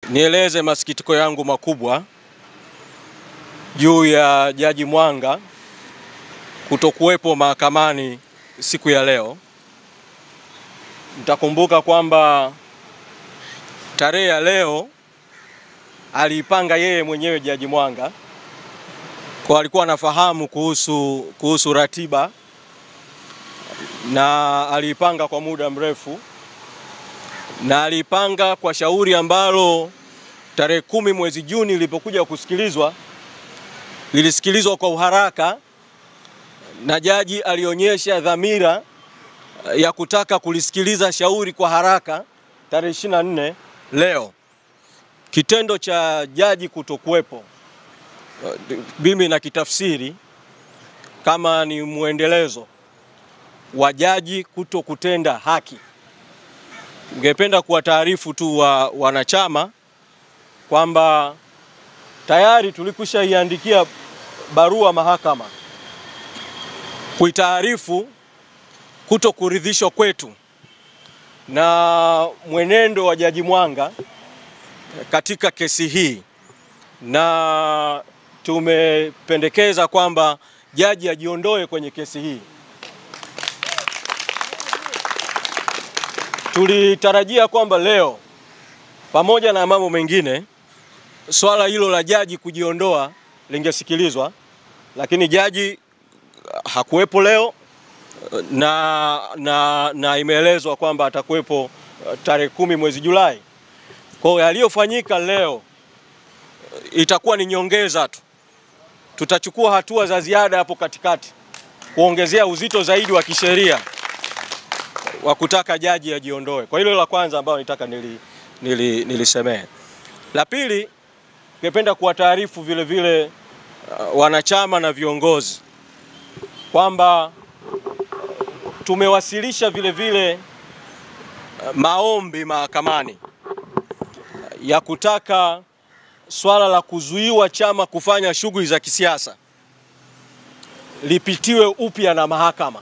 Nieleze masikitiko yangu makubwa juu ya Jaji Mwanga kutokuwepo mahakamani siku ya leo. Mtakumbuka kwamba tarehe ya leo aliipanga yeye mwenyewe Jaji Mwanga, kwa alikuwa anafahamu kuhusu ratiba na aliipanga kwa muda mrefu, na aliipanga kwa shauri ambalo tarehe 10 mwezi Juni lilipokuja kusikilizwa, lilisikilizwa kwa uharaka, na jaji alionyesha dhamira ya kutaka kulisikiliza shauri kwa haraka tarehe 24 leo. Kitendo cha jaji kutokuwepo, mimi na kitafsiri kama ni muendelezo wa jaji kutokutenda haki. Ningependa kuwataarifu tu wanachama kwamba tayari tulikwisha iandikia barua mahakama kuitaarifu kutokuridhishwa kwetu na mwenendo wa Jaji Mwanga katika kesi hii, na tumependekeza kwamba jaji ajiondoe kwenye kesi hii. Tulitarajia kwamba leo pamoja na mambo mengine swala hilo la jaji kujiondoa lingesikilizwa, lakini jaji hakuwepo leo na imeelezwa kwamba atakuwepo tarehe 10 mwezi Julai. Kwa hiyo yaliyofanyika leo itakuwa ni nyongeza tu. Tutachukua hatua za ziada hapo katikati kuongezea uzito zaidi wa kisheria wa kutaka jaji ajiondoe. Kwa hilo la kwanza ambao nitaka nilisemee. La pili, ningependa kuwataarifu vile vile wanachama na viongozi kwamba tumewasilisha vile vile maombi mahakamani ya kutaka swala la kuzuiwa chama kufanya shughuli za kisiasa lipitiwe upya na mahakama.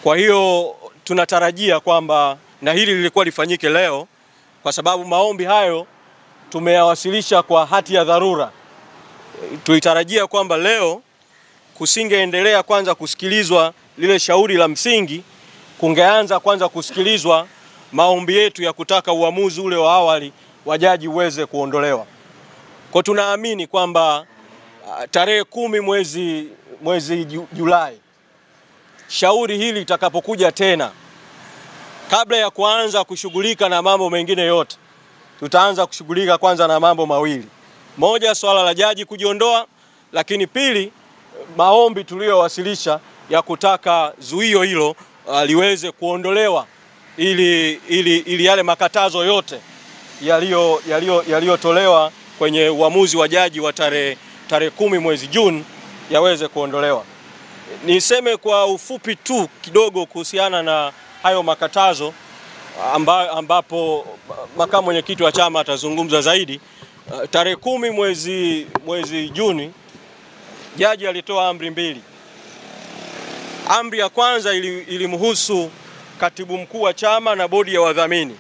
Kwa hiyo tunatarajia kwamba, na hili lilikuwa lifanyike leo, kwa sababu maombi hayo tumeyawasilisha kwa hati ya dharura. Tulitarajia kwamba leo kusingeendelea kwanza kusikilizwa lile shauri la msingi, kungeanza kwanza kusikilizwa maombi yetu ya kutaka uamuzi ule wa awali wa jaji uweze kuondolewa. Kwa tunaamini kwamba tarehe 10 mwezi Julai shauri hili litakapokuja tena, kabla ya kuanza kushughulika na mambo mengine yote, tutaanza kushughulika kwanza na mambo mawili. Moja, swala la jaji kujiondoa, lakini pili, maombi tuliyowasilisha ya zuio hilo liweze kuondolewa ili yale makatazo yote yaliyotolewa kwenye uamuzi wa jaji wa tarehe 10 mwezi Juni yaweze kuondolewa. Niseme kwa ufupi tu kidogo kuhusiana na hayo makatazo ambapo makamu mwenyekiti wa chama atazungumza zaidi. Tarehe 10 mwezi Juni jaji alitoa amri mbili. Amri ya kwanza ilimhusu katibu mkuu wa chama na bodi ya wadhamini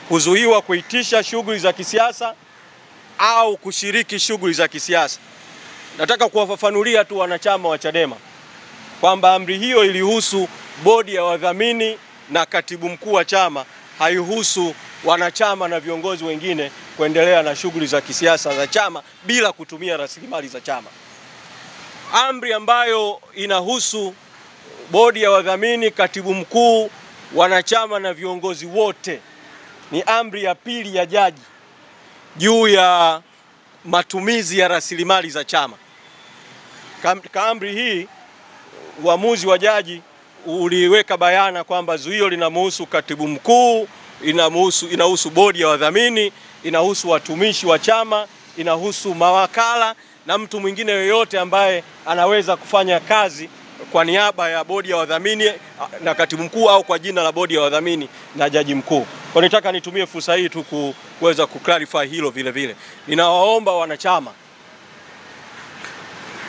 kuzuiwa kuitisha shughuli za kisiasa au kushiriki shughuli za kisiasa. Nataka kuwafafanulia tu wanachama wa Chadema kwamba amri hiyo ilihusu bodi ya wadhamini na katibu mkuu wa chama, haihusu wanachama na viongozi wengine kuendelea na shughuli za kisiasa za chama bila kutumia rasilimali za chama. Amri ambayo inahusu bodi ya wadhamini, katibu mkuu, wanachama na viongozi wote ni amri ya pili ya jaji juu ya matumizi ya rasilimali za chama. Amri hii, uamuzi wa jaji uliweka bayana kwamba zuio linamhusu katibu mkuu, inahusu bodi ya wadhamini, inahusu watumishi wa chama, inahusu mawakala na mtu mwingine yoyote ambaye anaweza kufanya kazi kwa niaba ya bodi ya wadhamini na katibu mkuu au kwa jina la bodi ya wadhamini na jaji mkuu. Kwa nitaka nitumie fursa hii tu kuweza kuclarify hilo vile vile. Ninawaomba wanachama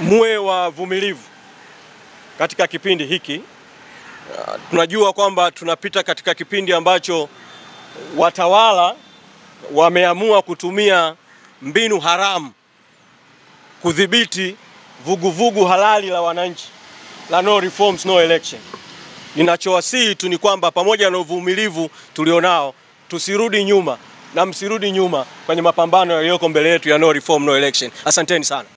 muwe wavumilivu katika kipindi hiki. Tunajua kwamba tunapita katika kipindi ambacho watawala wameamua kutumia mbinu haramu kudhibiti vuguvugu halali la wananchi la no reforms no election. Ninachowasihi tu ni kwamba pamoja na uvumilivu tulionao, tusirudi nyuma na msirudi nyuma kwenye mapambano yaliyoko mbele yetu ya no reform no election. Asanteni sana.